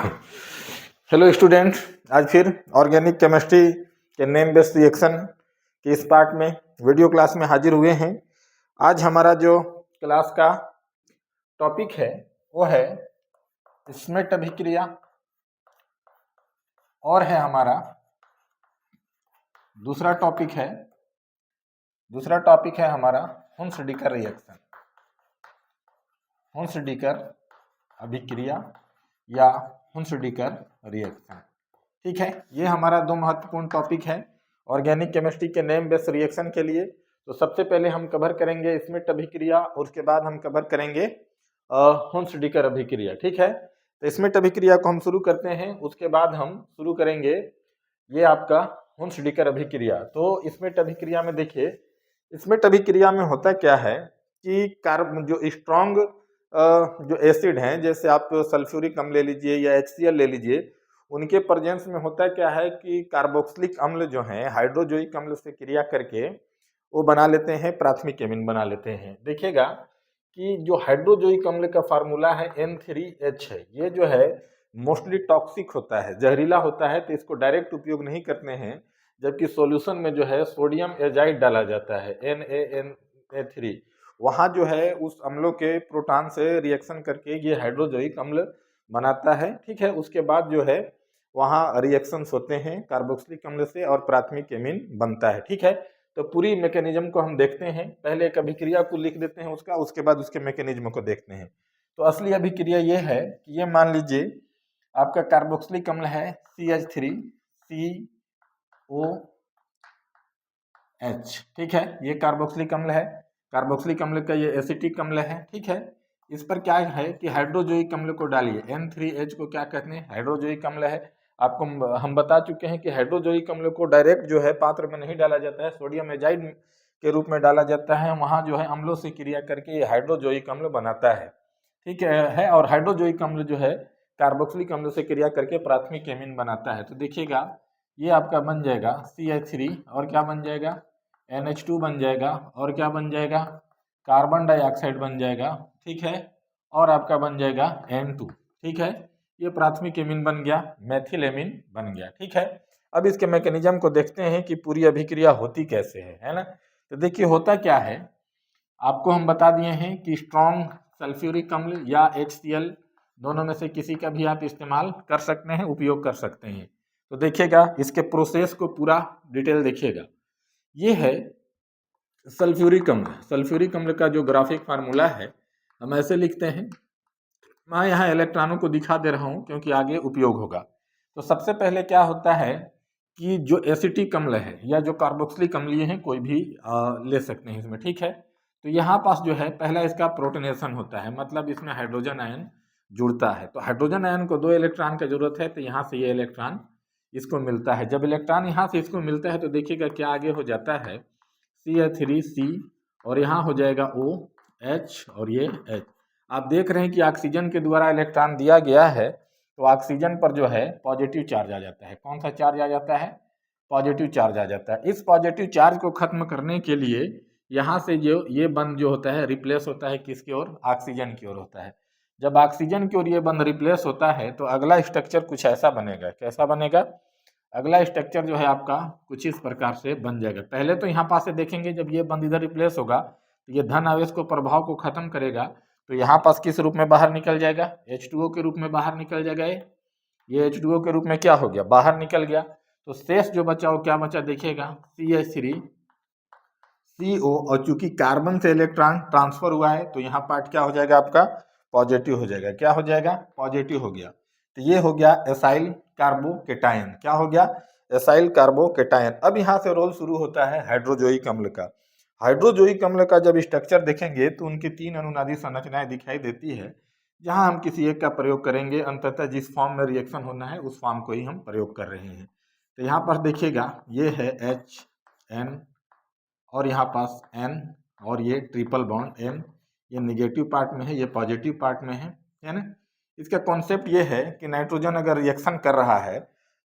Hello student, आज फिर organic chemistry के नेम बेस्ड रिएक्शन के इस पार्ट में वीडियो क्लास में हाजिर हुए हैं। आज हमारा जो क्लास का टॉपिक है वो है स्मिट अभिक्रिया और है हमारा दूसरा टॉपिक है हमारा हुन्स-डिकर रिएक्शन, हुन्स-डिकर अभिक्रिया या हुन्स-डिकर रिएक्शन। ठीक है, ये हमारा दो महत्वपूर्ण टॉपिक है ऑर्गेनिक केमिस्ट्री के नेम बेस्ड रिएक्शन के लिए। तो सबसे पहले हम कवर करेंगे स्मिट अभिक्रिया और उसके बाद हम कवर करेंगे हुन्स-डिकर अभिक्रिया। ठीक है, तो स्मिट अभिक्रिया को हम शुरू करते हैं, उसके बाद हम शुरू करेंगे ये आपका हुन्स-डिकर अभिक्रिया। तो स्मिट अभिक्रिया में देखिए, स्मिट अभिक्रिया में होता क्या है कि कार्बन जो स्ट्रॉन्ग जो एसिड हैं, जैसे आप सल्फ्यूरिक अम्ल ले लीजिए या HCl ले लीजिए, उनके प्रेजेंस में होता क्या है कि कार्बोक्सिलिक अम्ल जो है हाइड्रोजोइक अम्ल से क्रिया करके वो बना लेते हैं प्राथमिक एमीन बना लेते हैं। देखिएगा कि जो हाइड्रोजोइक अम्ल का फार्मूला है N3H है, ये जो है मोस्टली टॉक्सिक होता है, जहरीला होता है, तो इसको डायरेक्ट उपयोग नहीं करते हैं। जबकि सॉल्यूशन में जो है सोडियम एजाइड डाला जाता है NaNA3, वहाँ जो है उस अम्लों के प्रोटॉन से रिएक्शन करके ये हाइड्रोजोइक अम्ल बनाता है। ठीक है, उसके बाद जो है वहाँ रिएक्शंस होते हैं कार्बोक्सिलिक अम्ल से और प्राथमिक एमीन बनता है। ठीक है, तो पूरी मैकेनिज्म को हम देखते हैं। पहले एक अभिक्रिया को लिख देते हैं उसका, उसके बाद उसके मैकेनिज्म को देखते हैं। तो असली अभिक्रिया ये है कि ये मान लीजिए आपका कार्बोक्सिलिक अम्ल है CH3COH। ठीक है, ये कार्बोक्सिलिक अम्ल है, कार्बोक्सिलिक अम्ल का ये एसिटिक अम्ल है। ठीक है, इस पर क्या है कि हाइड्रोजोइक अम्ल को डालिए, N3H को क्या कहते हैं, हाइड्रोजोइक अम्ल है। आपको हम बता चुके हैं कि हाइड्रोजोइक अम्ल को डायरेक्ट जो है पात्र में नहीं डाला जाता है, सोडियम एजाइड के रूप में डाला जाता है। वहाँ जो है अम्लों से क्रिया करके ये हाइड्रोजोइक अम्ल बनाता है। ठीक है, और हाइड्रोजोइक अम्ल जो है कार्बोक्सिलिक अम्ल से क्रिया करके प्राथमिक एमीन बनाता है। तो देखिएगा ये आपका बन जाएगा CH3 और क्या बन जाएगा NH2 बन जाएगा और क्या बन जाएगा कार्बन डाइऑक्साइड बन जाएगा। ठीक है, और आपका बन जाएगा N2। ठीक है, ये प्राथमिक एमीन बन गया, मेथिल एमीन बन गया। ठीक है, अब इसके मैकेनिज्म को देखते हैं कि पूरी अभिक्रिया होती कैसे है ना। तो देखिए होता क्या है, आपको हम बता दिए हैं कि स्ट्रॉन्ग सल्फ्यूरिक अम्ल या HCl दोनों में से किसी का भी आप इस्तेमाल कर सकते हैं, उपयोग कर सकते हैं। तो देखिएगा इसके प्रोसेस को पूरा डिटेल देखिएगा। ये है सल्फ्यूरिक अम्ल, सल्फ्यूरिक अम्ल का जो ग्राफिक फार्मूला है हम ऐसे लिखते हैं। मैं यहाँ इलेक्ट्रॉनों को दिखा दे रहा हूँ क्योंकि आगे उपयोग होगा। तो सबसे पहले क्या होता है कि जो एसिटिक अम्ल है या जो कार्बोक्सिलिक अम्लीय हैं, कोई भी ले सकते हैं इसमें। ठीक है, तो यहाँ पास जो है पहला इसका प्रोटोनेशन होता है, मतलब इसमें हाइड्रोजन आयन जुड़ता है। तो हाइड्रोजन आयन को 2 इलेक्ट्रॉन की जरूरत है, तो यहाँ से ये इलेक्ट्रॉन इसको मिलता है। जब इलेक्ट्रॉन यहाँ से इसको मिलता है तो देखिएगा क्या आगे हो जाता है CH3C और यहाँ हो जाएगा OH और ये H। आप देख रहे हैं कि ऑक्सीजन के द्वारा इलेक्ट्रॉन दिया गया है, तो ऑक्सीजन पर जो है पॉजिटिव चार्ज आ जाता है। कौन सा चार्ज आ जाता है, पॉजिटिव चार्ज आ जाता है। इस पॉजिटिव चार्ज को खत्म करने के लिए यहाँ से जो ये बंध जो होता है रिप्लेस होता है किसकी ओर, ऑक्सीजन की ओर होता है। जब ऑक्सीजन की ओर ये बंध रिप्लेस होता है तो अगला स्ट्रक्चर कुछ ऐसा बनेगा। कैसा बनेगा, अगला स्ट्रक्चर जो है आपका कुछ इस प्रकार से बन जाएगा। पहले तो यहाँ पास से देखेंगे, जब ये बंध इधर रिप्लेस होगा तो ये धन आवेश को प्रभाव को खत्म करेगा, तो यहाँ पास किस रूप में बाहर निकल जाएगा, H2O के रूप में बाहर निकल जाएगा। ये H2O के रूप में क्या हो गया, बाहर निकल गया। तो शेष जो बचा वो क्या बचा, देखिएगा CH3CO, और चूंकि कार्बन से इलेक्ट्रॉन ट्रांसफर हुआ है तो यहाँ पार्ट क्या हो जाएगा आपका, पॉजिटिव हो जाएगा। क्या हो जाएगा, पॉजिटिव हो गया। तो ये हो गया एसाइल कार्बोकेटायन। क्या हो गया, एसाइल कार्बोकेटायन। अब यहाँ से रोल शुरू होता है हाइड्रोजोइक अम्ल का। हाइड्रोजोइक अम्ल का जब स्ट्रक्चर देखेंगे तो उनकी 3 अनुनादी संरचनाएं दिखाई देती है, जहां हम किसी एक का प्रयोग करेंगे। अंततः जिस फॉर्म में रिएक्शन होना है उस फॉर्म को ही हम प्रयोग कर रहे हैं। तो यहाँ पर देखिएगा ये है HN और यहाँ पास N और ये ट्रिपल बॉन्ड M, ये निगेटिव पार्ट में है, ये पॉजिटिव पार्ट में है ना। इसका कॉन्सेप्ट ये है कि नाइट्रोजन अगर रिएक्शन कर रहा है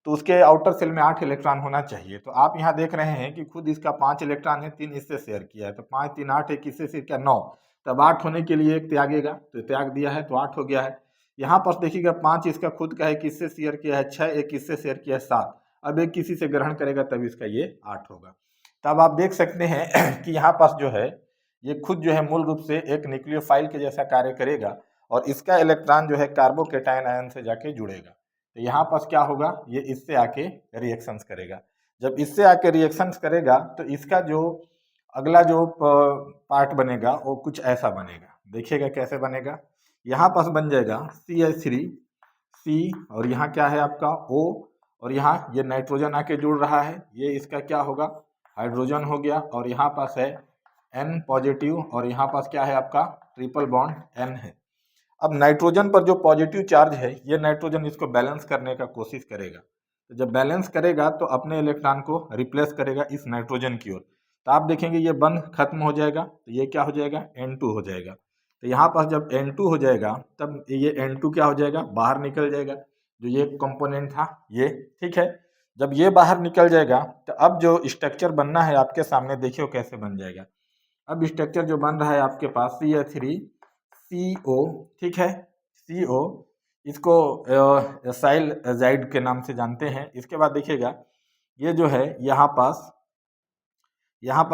तो उसके आउटर सेल में 8 इलेक्ट्रॉन होना चाहिए। तो आप यहाँ देख रहे हैं कि खुद इसका 5 इलेक्ट्रॉन है, 3 इससे शेयर किया है, तो 5 3 8 है, किससे शेयर किया 9। तब 8 होने के लिए एक त्यागेगा, तो त्याग दिया है तो 8 हो गया है। यहाँ पर देखिएगा 5 इसका खुद का है, किससे शेयर किया है 6, एक किससे शेयर किया है 7, अब एक किसी से ग्रहण करेगा तब इसका ये 8 होगा। तब आप देख सकते हैं कि यहाँ पास जो है ये खुद जो है मूल रूप से एक न्यूक्लियोफाइल के जैसा कार्य करेगा और इसका इलेक्ट्रॉन जो है कार्बोकेटायन आयन से जाके जुड़ेगा। तो यहाँ पास क्या होगा, ये इससे आके रिएक्शंस करेगा। जब इससे आके रिएक्शंस करेगा तो इसका जो अगला जो पार्ट बनेगा वो कुछ ऐसा बनेगा। देखिएगा कैसे बनेगा। यहाँ पास बन जाएगा CH3C और यहाँ क्या है आपका O और यहाँ ये नाइट्रोजन आके जुड़ रहा है, ये इसका क्या होगा हाइड्रोजन हो गया और यहाँ पास है N पॉजिटिव और यहाँ पास क्या है आपका ट्रिपल बॉन्ड N है। अब नाइट्रोजन पर जो पॉजिटिव चार्ज है ये नाइट्रोजन इसको बैलेंस करने का कोशिश करेगा। तो जब बैलेंस करेगा तो अपने इलेक्ट्रॉन को रिप्लेस करेगा इस नाइट्रोजन की ओर। तो आप देखेंगे ये बंध खत्म हो जाएगा, तो ये क्या हो जाएगा N2 हो जाएगा। तो यहाँ पास जब N2 हो जाएगा तब ये N2 क्या हो जाएगा बाहर निकल जाएगा, जो ये कंपोनेंट था ये, ठीक है। जब ये बाहर निकल जाएगा तो अब जो स्ट्रक्चर बनना है आपके सामने देखियो कैसे बन जाएगा। अब स्ट्रक्चर जो बन रहा है आपके पास CH3CO, ठीक है, CO इसको एसाइल एजाइड के नाम से जानते हैं। इसके बाद देखिएगा ये जो है यहाँ पास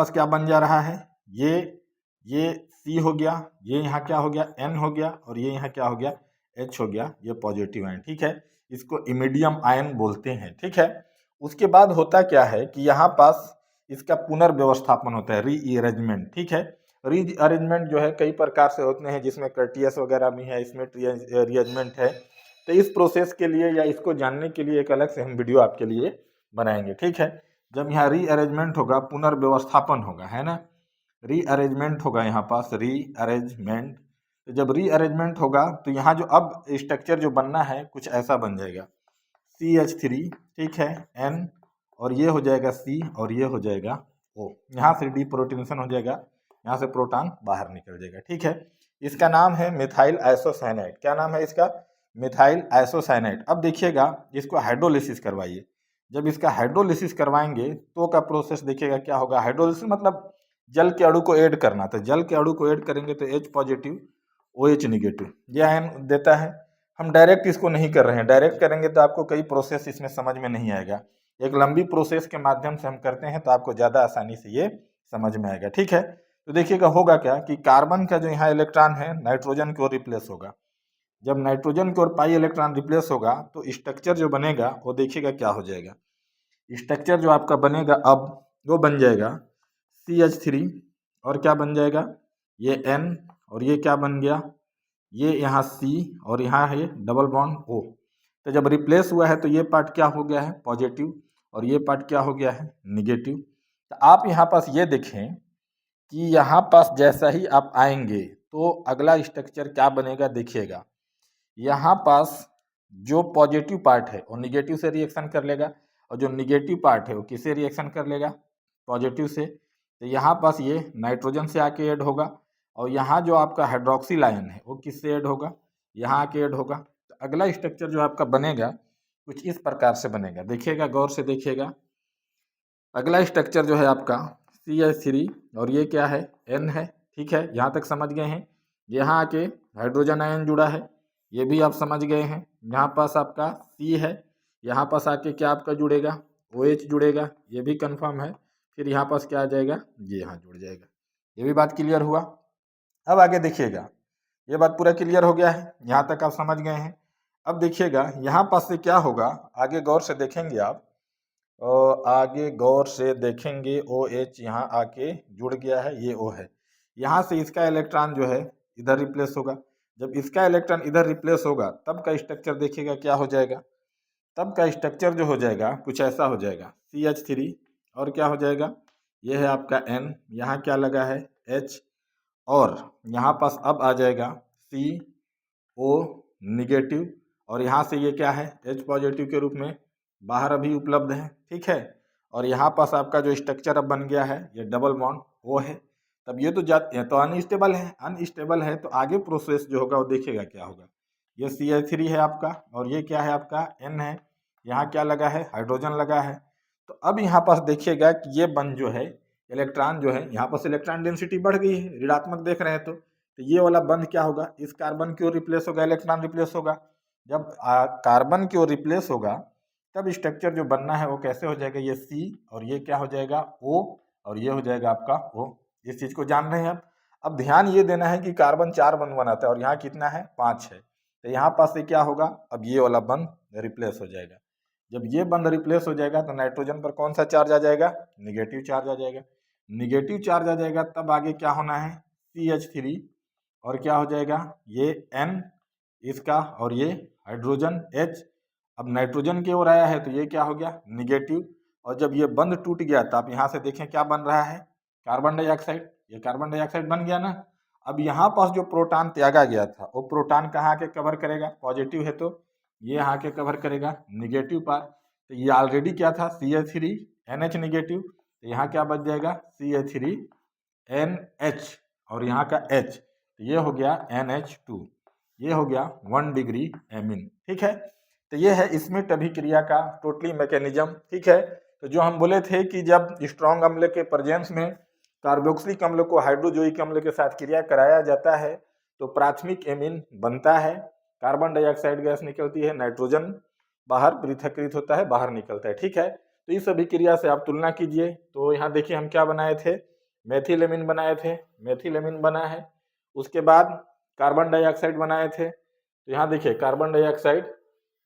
क्या बन जा रहा है, ये C हो गया, ये यहाँ क्या हो गया N हो गया और ये यहाँ क्या हो गया H हो गया, ये पॉजिटिव आयन, ठीक है। इसको इमिडियम आयन बोलते हैं, ठीक है। उसके बाद होता क्या है कि यहाँ पास इसका पुनर्व्यवस्थापन होता है, रीअरेंजमेंट, ठीक है। रीअरेंजमेंट जो है कई प्रकार से होते हैं जिसमें कर्टियस वगैरह भी है, इसमें रीअरेंजमेंट है। तो इस प्रोसेस के लिए या इसको जानने के लिए एक अलग से हम वीडियो आपके लिए बनाएंगे, ठीक है। जब यहाँ रीअरेंजमेंट होगा पुनर्व्यवस्थापन होगा, है ना, रीअरेंजमेंट होगा यहाँ पास रीअरेंजमेंट। तो जब रीअरेंजमेंट होगा तो यहाँ जो अब स्ट्रक्चर जो बनना है कुछ ऐसा बन जाएगा CH3, ठीक है, N और ये हो जाएगा C और ये हो जाएगा O। यहाँ से डीप्रोटोनेशन हो जाएगा, यहाँ से प्रोटॉन बाहर निकल जाएगा, ठीक है। इसका नाम है मिथाइल आइसोसाइनाइड। क्या नाम है इसका, मिथाइल आइसोसाइनाइड। अब देखिएगा इसको हाइड्रोलिसिस करवाइए। जब इसका हाइड्रोलिसिस करवाएंगे तो का प्रोसेस देखिएगा क्या होगा। हाइड्रोलिसिस मतलब जल के अणु को ऐड करना। तो जल के अणु को ऐड करेंगे तो H पॉजिटिव OH निगेटिव ये आयन देता है। हम डायरेक्ट इसको नहीं कर रहे हैं, डायरेक्ट करेंगे तो आपको कई प्रोसेस इसमें समझ में नहीं आएगा। एक लंबी प्रोसेस के माध्यम से हम करते हैं तो आपको ज़्यादा आसानी से ये समझ में आएगा, ठीक है। तो देखिएगा होगा क्या कि कार्बन का जो यहाँ इलेक्ट्रॉन है नाइट्रोजन की ओर रिप्लेस होगा। जब नाइट्रोजन की ओर पाई इलेक्ट्रॉन रिप्लेस होगा तो स्ट्रक्चर जो बनेगा वो देखिएगा क्या हो जाएगा। स्ट्रक्चर जो आपका बनेगा अब वो बन जाएगा CH3 और क्या बन जाएगा ये N और ये क्या बन गया ये यहाँ C और यहाँ है डबल बॉन्ड O। तो जब रिप्लेस हुआ है तो ये पार्ट क्या हो गया है पॉजिटिव और ये पार्ट क्या हो गया है निगेटिव। तो आप यहाँ पास ये देखें कि यहाँ पास जैसा ही आप आएंगे तो अगला स्ट्रक्चर क्या बनेगा देखिएगा। यहाँ पास जो पॉजिटिव पार्ट है वो निगेटिव से रिएक्शन कर लेगा और जो निगेटिव पार्ट है वो किससे रिएक्शन कर लेगा पॉजिटिव से। तो यहाँ पास ये नाइट्रोजन से आके ऐड होगा और यहाँ जो आपका हाइड्रोक्सिल आयन है वो किससे ऐड होगा यहाँ आके ऐड होगा। तो अगला स्ट्रक्चर जो आपका बनेगा कुछ इस प्रकार से बनेगा, देखिएगा गौर से देखिएगा। अगला स्ट्रक्चर जो है आपका CH3 और ये क्या है N है, ठीक है, यहाँ तक समझ गए हैं। यहाँ आके हाइड्रोजन आयन जुड़ा है ये भी आप समझ गए हैं। यहाँ पास आपका C है, यहाँ पास आके क्या आपका जुड़ेगा OH जुड़ेगा ये भी कंफर्म है। फिर यहाँ पास क्या आ जाएगा ये यहाँ जुड़ जाएगा। ये भी बात क्लियर हुआ। अब आगे देखिएगा ये बात पूरा क्लियर हो गया है, यहाँ तक आप समझ गए हैं। अब देखिएगा यहाँ पास से क्या होगा, आगे गौर से देखेंगे आप और आगे गौर से देखेंगे OH यहाँ आके जुड़ गया है ये O है। यहाँ से इसका इलेक्ट्रॉन जो है इधर रिप्लेस होगा। जब इसका इलेक्ट्रॉन इधर रिप्लेस होगा तब का स्ट्रक्चर देखिएगा क्या हो जाएगा। तब का स्ट्रक्चर जो हो जाएगा कुछ ऐसा हो जाएगा CH3 और क्या हो जाएगा ये है आपका N, यहाँ क्या लगा है H और यहाँ पास अब आ जाएगा CO निगेटिव और यहाँ से ये क्या है H पॉजिटिव के रूप में बाहर अभी उपलब्ध है, ठीक है। और यहाँ पास आपका जो स्ट्रक्चर अब बन गया है ये डबल बॉन्ड O है। तब ये तो तो अनस्टेबल है, अनस्टेबल है तो आगे प्रोसेस जो होगा वो देखिएगा क्या होगा। ये CH3 है आपका और ये क्या है आपका N है, यहाँ क्या लगा है हाइड्रोजन लगा है। तो अब यहाँ पास देखिएगा कि ये बंध जो है इलेक्ट्रॉन जो है यहाँ पास इलेक्ट्रॉन डेंसिटी बढ़ गई है, ऋणात्मक देख रहे हैं तो तो ये वाला बंध क्या होगा, इस कार्बन की ओर रिप्लेस होगा, इलेक्ट्रॉन रिप्लेस होगा। जब कार्बन की ओर रिप्लेस होगा तब स्ट्रक्चर जो बनना है वो कैसे हो जाएगा, ये C और ये क्या हो जाएगा O और ये हो जाएगा आपका O। इस चीज को जान रहे हैं आप। अब ध्यान ये देना है कि कार्बन 4 बंध बनाता है और यहाँ कितना है, 5 है। तो यहाँ पास से क्या होगा, अब ये वाला बंध रिप्लेस हो जाएगा। जब ये बंध रिप्लेस हो जाएगा तो नाइट्रोजन पर कौन सा चार्ज आ जाएगा, निगेटिव चार्ज आ जाएगा। निगेटिव चार्ज आ जाएगा तब आगे क्या होना है, CH3 और क्या हो जाएगा, ये N इसका और ये हाइड्रोजन H। अब नाइट्रोजन की ओर आया है तो ये क्या हो गया, निगेटिव। और जब ये बंध टूट गया तो आप यहाँ से देखें क्या बन रहा है, कार्बन डाइऑक्साइड। ये कार्बन डाइऑक्साइड बन गया ना। अब यहाँ पास जो प्रोटॉन त्यागा गया था वो प्रोटॉन कहाँ आके कवर करेगा, पॉजिटिव है तो ये यहाँ के कवर करेगा निगेटिव पार। तो ये ऑलरेडी क्या था, CH3 NH निगेटिव, तो यहाँ क्या बच जाएगा, CH3 NH और यहाँ का H, तो ये हो गया NH2, ये हो गया 1 डिग्री एमीन। ठीक है, तो ये है स्मिथ अभिक्रिया का टोटली मैकेनिज्म। ठीक है, तो जो हम बोले थे कि जब स्ट्रॉन्ग अम्ल के प्रेजेंस में कार्बोक्सिलिक अम्ल को हाइड्रोजोइक अम्ल के साथ क्रिया कराया जाता है तो प्राथमिक एमीन बनता है, कार्बन डाइऑक्साइड गैस निकलती है, नाइट्रोजन बाहर पृथक्कृत होता है, बाहर निकलता है। ठीक है, तो इस अभिक्रिया से आप तुलना कीजिए। तो यहाँ देखिए हम क्या बनाए थे, मेथिल एमीन बनाए थे, मेथिल एमीन बना है। उसके बाद कार्बन डाइऑक्साइड बनाए थे, तो यहाँ देखिए कार्बन डाइऑक्साइड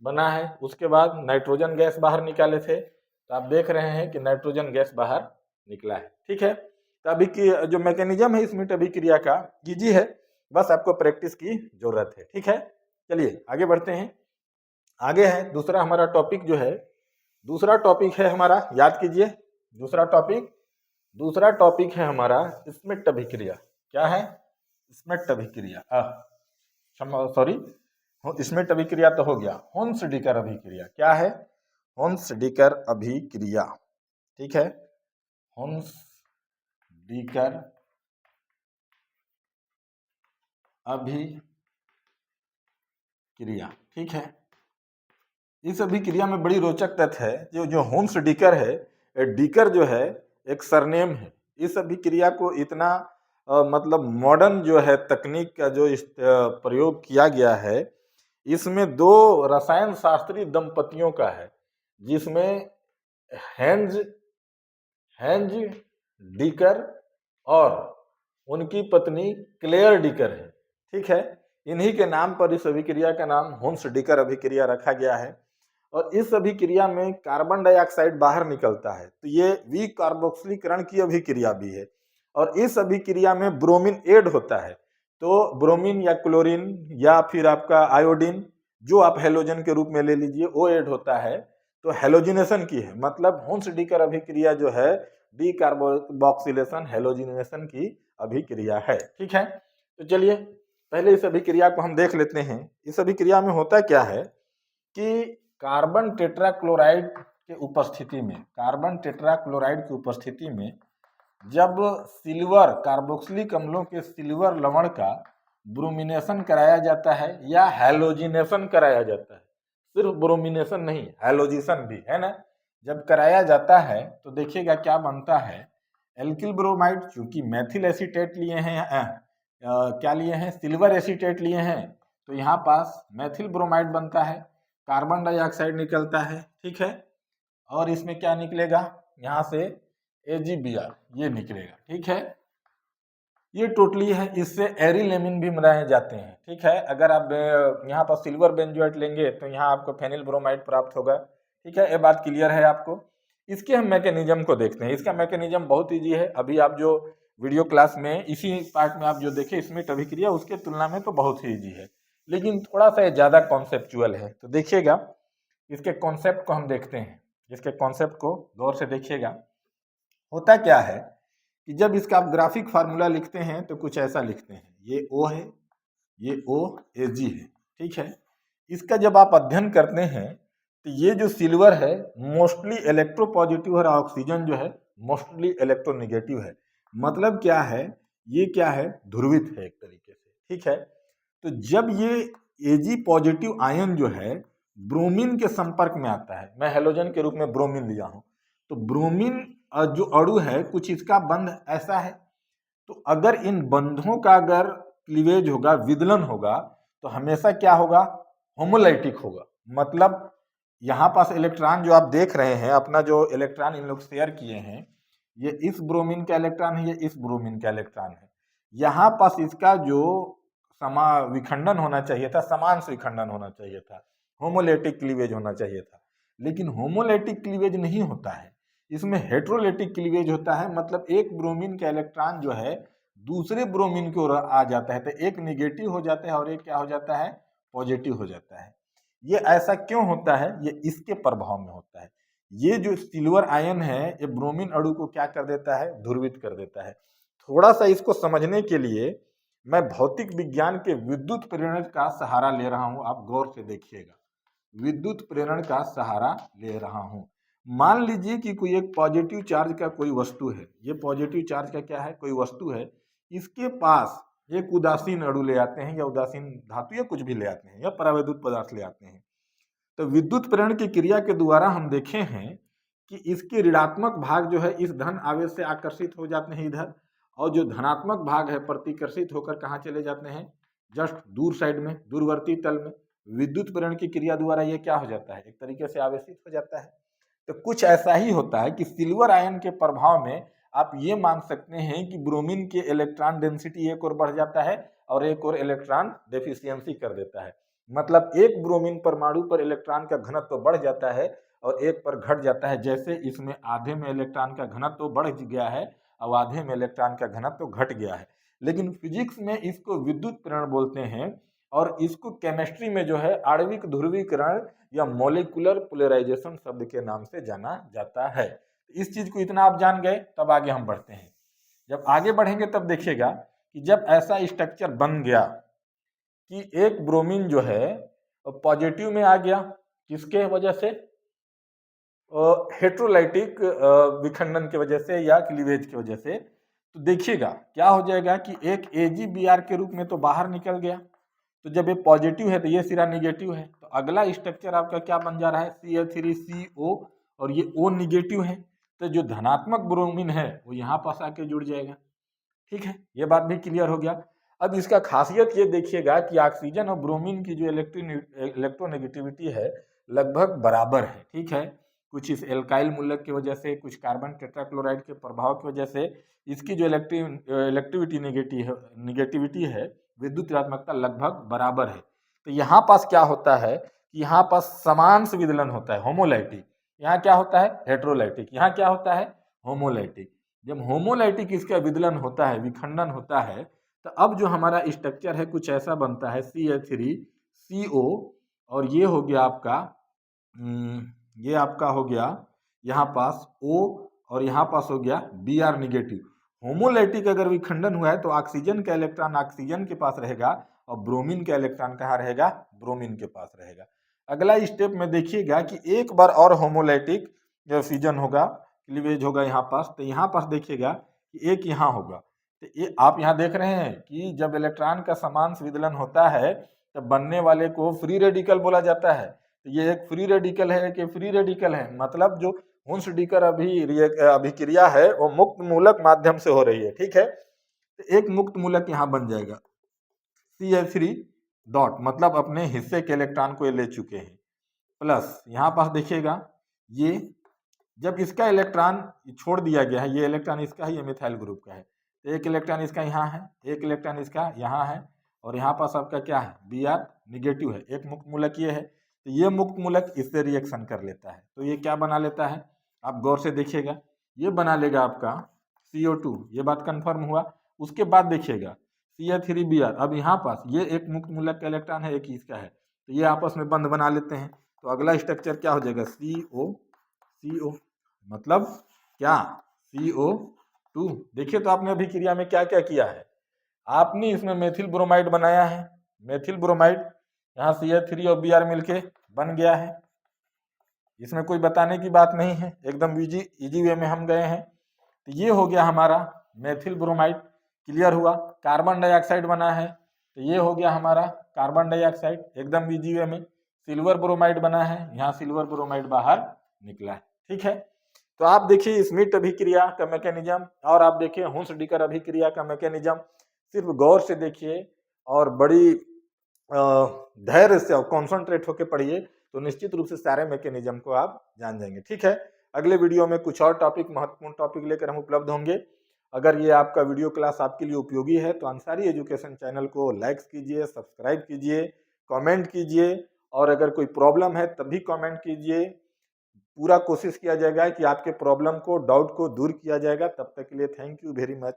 बना है। उसके बाद नाइट्रोजन गैस बाहर निकाले थे, तो आप देख रहे हैं कि नाइट्रोजन गैस बाहर निकला है। ठीक है, तो अभी की जो मैकेनिज्म है स्मिथ अभिक्रिया का इजी है, बस आपको प्रैक्टिस की जरूरत है। ठीक है, चलिए आगे बढ़ते हैं। आगे है दूसरा हमारा टॉपिक जो है, दूसरा टॉपिक है हमारा, याद कीजिए दूसरा टॉपिक है हमारा स्मिथ अभिक्रिया। क्या है, स्मिथ अभिक्रिया, सॉरी स्मिथ अभिक्रिया तो हो गया, होन्स-डिकर अभिक्रिया। क्या है, होन्स-डिकर अभिक्रिया। ठीक है, होन्स-डिकर अभिक्रिया। ठीक है, इस अभिक्रिया में बड़ी रोचक तथ्य है, जो होन्स-डिकर है, डिकर जो है एक सरनेम है। इस अभिक्रिया को इतना मतलब मॉडर्न जो है तकनीक का जो प्रयोग किया गया है, इसमें 2 रसायन शास्त्री दंपतियों का है, जिसमें हेंज डिकर और उनकी पत्नी क्लेयर डिकर है। ठीक है, इन्हीं के नाम पर इस अभिक्रिया का नाम होन्स-डिकर अभिक्रिया रखा गया है। और इस अभिक्रिया में कार्बन डाइऑक्साइड बाहर निकलता है, तो ये विकार्बोक्सिलीकरण की अभिक्रिया भी है। और इस अभिक्रिया में ब्रोमीन ऐड होता है, तो ब्रोमीन या क्लोरीन या फिर आपका आयोडीन, जो आप हेलोजन के रूप में ले लीजिए, वो ऐड होता है। तो हेलोजिनेशन की है, मतलब होन्स-डिकर अभिक्रिया जो है डिकार्बोक्सिलेशन हेलोजिनेशन की अभिक्रिया है। ठीक है, तो चलिए पहले इस अभिक्रिया को हम देख लेते हैं। इस अभिक्रिया में होता क्या है कि कार्बन टेट्राक्लोराइड के उपस्थिति में, कार्बन टेट्राक्लोराइड की उपस्थिति में जब सिल्वर कार्बोक्सिलिक अम्लों के सिल्वर लवण का ब्रोमिनेशन कराया जाता है या हैलोजिनेशन कराया जाता है, सिर्फ ब्रोमिनेशन नहीं हैलोजिनेशन भी है ना, जब कराया जाता है तो देखिएगा क्या बनता है, एल्किल ब्रोमाइड, चूंकि मेथिल एसीटेट लिए हैं, क्या लिए हैं, सिल्वर एसीटेट लिए हैं, तो यहाँ पास मेथिल ब्रोमाइड बनता है, कार्बन डाइऑक्साइड निकलता है। ठीक है, और इसमें क्या निकलेगा, यहाँ से AgBr ये निकलेगा। ठीक है, ये टोटली है, इससे एरिलेमिन भी बनाए जाते हैं। ठीक है, अगर आप यहाँ पर सिल्वर बेंजोएट लेंगे तो यहाँ आपको फेनिल ब्रोमाइड प्राप्त होगा। ठीक है, ये बात क्लियर है आपको। इसके हम मैकेनिज्म को देखते हैं। इसका मैकेनिज्म बहुत ईजी है, अभी आप जो वीडियो क्लास में इसी पार्ट में आप जो देखे स्मिथ अभिक्रिया, उसके तुलना में तो बहुत ही ईजी है, लेकिन थोड़ा सा ज़्यादा कॉन्सेप्चुअल है। तो देखिएगा इसके कॉन्सेप्ट को हम देखते हैं, इसके कॉन्सेप्ट को गौर से देखिएगा। होता क्या है कि जब इसका आप ग्राफिक फार्मूला लिखते हैं तो कुछ ऐसा लिखते हैं, ये O है, ये OAg है। ठीक है, इसका जब आप अध्ययन करते हैं तो ये जो सिल्वर है मोस्टली इलेक्ट्रोपॉजिटिव और ऑक्सीजन जो है मोस्टली इलेक्ट्रोनेगेटिव है। मतलब क्या है, ये क्या है, ध्रुवित है एक तरीके से। ठीक है, तो जब ये Ag पॉजिटिव आयन जो है ब्रोमीन के संपर्क में आता है, मैं हेलोजन के रूप में ब्रोमीन लिया हूं, तो ब्रोमीन जो अणु है कुछ इसका बंध ऐसा है, तो अगर इन बंधों का अगर क्लीवेज होगा, विदलन होगा, तो हमेशा क्या होगा, होमोलाइटिक होगा। मतलब यहाँ पास इलेक्ट्रॉन जो आप देख रहे हैं, अपना जो इलेक्ट्रॉन इन लोग शेयर किए हैं, ये इस ब्रोमीन का इलेक्ट्रॉन है, ये इस ब्रोमीन का इलेक्ट्रॉन है। यहाँ पास इसका जो विखंडन होना चाहिए था, समान विखंडन होना चाहिए था, होमोलैटिक क्लीवेज होना चाहिए था, लेकिन होमोलैटिक क्लीवेज नहीं होता है, इसमें हेट्रोलैटिक क्लीवेज होता है। मतलब एक ब्रोमीन का इलेक्ट्रॉन जो है दूसरे ब्रोमीन की ओर आ जाता है, तो एक निगेटिव हो जाता है और एक क्या हो जाता है, पॉजिटिव हो जाता है। ये ऐसा क्यों होता है, ये इसके प्रभाव में होता है। ये जो सिल्वर आयन है, ये ब्रोमीन अणु को क्या कर देता है, ध्रुवित कर देता है। थोड़ा सा इसको समझने के लिए मैं भौतिक विज्ञान के विद्युत प्रेरण का सहारा ले रहा हूं, आप गौर से देखिएगा। विद्युत प्रेरण का सहारा ले रहा हूं। मान लीजिए कि कोई एक पॉजिटिव चार्ज का कोई वस्तु है, ये पॉजिटिव चार्ज का क्या है, कोई वस्तु है, इसके पास एक उदासीन अणु ले आते हैं, या उदासीन धातु या कुछ भी ले आते हैं, या परावैद्युत पदार्थ ले आते हैं। तो विद्युत प्रेरण की क्रिया के द्वारा हम देखे हैं कि इसके ऋणात्मक भाग जो है इस धन आवेश से आकर्षित हो जाते हैं इधर, और जो धनात्मक भाग है प्रतिकर्षित होकर कहाँ चले जाते हैं, जस्ट दूर साइड में, दूरवर्ती तल में। विद्युत प्रेरण की क्रिया द्वारा ये क्या हो जाता है, एक तरीके से आवेशित हो जाता है। तो कुछ ऐसा ही होता है कि सिल्वर आयन के प्रभाव में आप ये मान सकते हैं कि ब्रोमीन के इलेक्ट्रॉन डेंसिटी एक और बढ़ जाता है और एक और इलेक्ट्रॉन डेफिशिएंसी कर देता है। मतलब एक ब्रोमीन परमाणु पर इलेक्ट्रॉन का घनत्व बढ़ जाता है और एक पर घट जाता है। जैसे इसमें आधे में इलेक्ट्रॉन का घनत्व बढ़ गया है और आधे में इलेक्ट्रॉन का घनत्व घट गया है। लेकिन फिजिक्स में इसको विद्युत प्रेरण बोलते हैं, और इसको केमिस्ट्री में जो है आणविक ध्रुवीकरण या मॉलिक्यूलर पोलराइजेशन शब्द के नाम से जाना जाता है। इस चीज को इतना आप जान गए, तब आगे हम बढ़ते हैं। जब आगे बढ़ेंगे तब देखिएगा कि जब ऐसा स्ट्रक्चर बन गया कि एक ब्रोमीन जो है पॉजिटिव में आ गया, किसके वजह से, हेट्रोलाइटिक विखंडन की वजह से या क्लीवेज की वजह से, तो देखिएगा क्या हो जाएगा कि एक AgBr के रूप में तो बाहर निकल गया। तो जब ये पॉजिटिव है तो ये सिरा निगेटिव है, तो अगला स्ट्रक्चर आपका क्या बन जा रहा है, Cl3CO, और ये O निगेटिव है, तो जो धनात्मक ब्रोमीन है वो यहाँ पास आके जुड़ जाएगा। ठीक है, ये बात भी क्लियर हो गया। अब इसका खासियत ये देखिएगा कि ऑक्सीजन और ब्रोमीन की जो इलेक्ट्रोनेगेटिविटी है लगभग बराबर है। ठीक है, कुछ इस एल्काइल मूलक की वजह से, कुछ कार्बन टेट्राक्लोराइड के प्रभाव की वजह से इसकी जो निगेटिविटी है, विद्युत ऋणात्मकता लगभग बराबर है। तो यहाँ पास क्या होता है कि यहाँ पास समान विदलन होता है, होमोलाइटिक। यहाँ क्या होता है, हेट्रोलाइटिक। यहाँ क्या होता है, होमोलाइटिक। जब होमोलाइटिक इसका विदलन होता है, विखंडन होता है, तो अब जो हमारा स्ट्रक्चर है कुछ ऐसा बनता है, Cl3CO, और ये हो गया आपका ये आपका हो गया यहाँ पास O, और यहाँ पास हो गया Br निगेटिव। होमोलाइटिक अगर विखंडन हुआ है तो ऑक्सीजन का इलेक्ट्रॉन ऑक्सीजन के पास रहेगा और ब्रोमीन का इलेक्ट्रॉन कहाँ रहेगा, ब्रोमीन के पास रहेगा। अगला स्टेप में देखिएगा कि एक बार और होमोलाइटिक फ्यूजन होगा, क्लीवेज होगा यहाँ पास। तो यहाँ पास देखिएगा कि एक यहाँ होगा, तो ये आप यहाँ देख रहे हैं कि जब इलेक्ट्रॉन का समान विदलन होता है तो बनने वाले को फ्री रेडिकल बोला जाता है। तो ये एक फ्री रेडिकल है कि फ्री रेडिकल है, मतलब जो हुंस-डीकर अभिक्रिया है वो मुक्त मूलक माध्यम से हो रही है। ठीक है, तो एक मुक्त मूलक यहाँ बन जाएगा, Cl3 डॉट, मतलब अपने हिस्से के इलेक्ट्रॉन को ये ले चुके हैं, प्लस यहाँ पास देखिएगा ये जब इसका इलेक्ट्रॉन छोड़ दिया गया है, ये इलेक्ट्रॉन इसका है, ये मिथाइल ग्रुप का है, तो एक इलेक्ट्रॉन इसका यहाँ है, एक इलेक्ट्रॉन इसका यहाँ है, और यहाँ पास आपका क्या है, Br निगेटिव है। एक मुक्त मूलक ये है, तो ये मुक्त मूलक इससे रिएक्शन कर लेता है, तो ये क्या बना लेता है, आप गौर से देखिएगा, ये बना लेगा आपका CO2। ये बात कंफर्म हुआ। उसके बाद देखिएगा Cl3Br, अब यहाँ पास ये एक मुक्त मूलक का इलेक्ट्रॉन है, एक इसका है, तो ये आपस में बंध बना लेते हैं। तो अगला स्ट्रक्चर क्या हो जाएगा, CO, मतलब क्या, CO2। देखिए तो आपने अभिक्रिया में क्या क्या किया है, आपने इसमें मेथिल ब्रोमाइड बनाया है, मेथिल ब्रोमाइड, यहाँ Cl3 और Br मिलके बन गया है। इसमें कोई बताने की बात नहीं है, एकदम इजी वे में हम गए हैं। तो ये हो गया हमारा मेथिल ब्रोमाइड, क्लियर हुआ। कार्बन डाइऑक्साइड बना है, तो ये हो गया हमारा कार्बन डाइऑक्साइड, एकदम इजी वे में। सिल्वर ब्रोमाइड बना है, यहाँ सिल्वर ब्रोमाइड बाहर निकला है। ठीक है, तो आप देखिए स्मिट अभिक्रिया का मैकेनिज्म और आप देखिए हुंस-डीकर अभिक्रिया का मैकेनिज्म, सिर्फ गौर से देखिए और बड़ी धैर्य से और कॉन्सेंट्रेट होकर पढ़िए, तो निश्चित रूप से सारे मैकेनिज्म को आप जान जाएंगे। ठीक है, अगले वीडियो में कुछ और टॉपिक, महत्वपूर्ण टॉपिक लेकर हम उपलब्ध होंगे। अगर ये आपका वीडियो क्लास आपके लिए उपयोगी है तो अंसारी एजुकेशन चैनल को लाइक कीजिए, सब्सक्राइब कीजिए, कमेंट कीजिए, और अगर कोई प्रॉब्लम है तब भी कमेंट कीजिए। पूरा कोशिश किया जाएगा कि आपके प्रॉब्लम को, डाउट को दूर किया जाएगा। तब तक के लिए थैंक यू वेरी मच।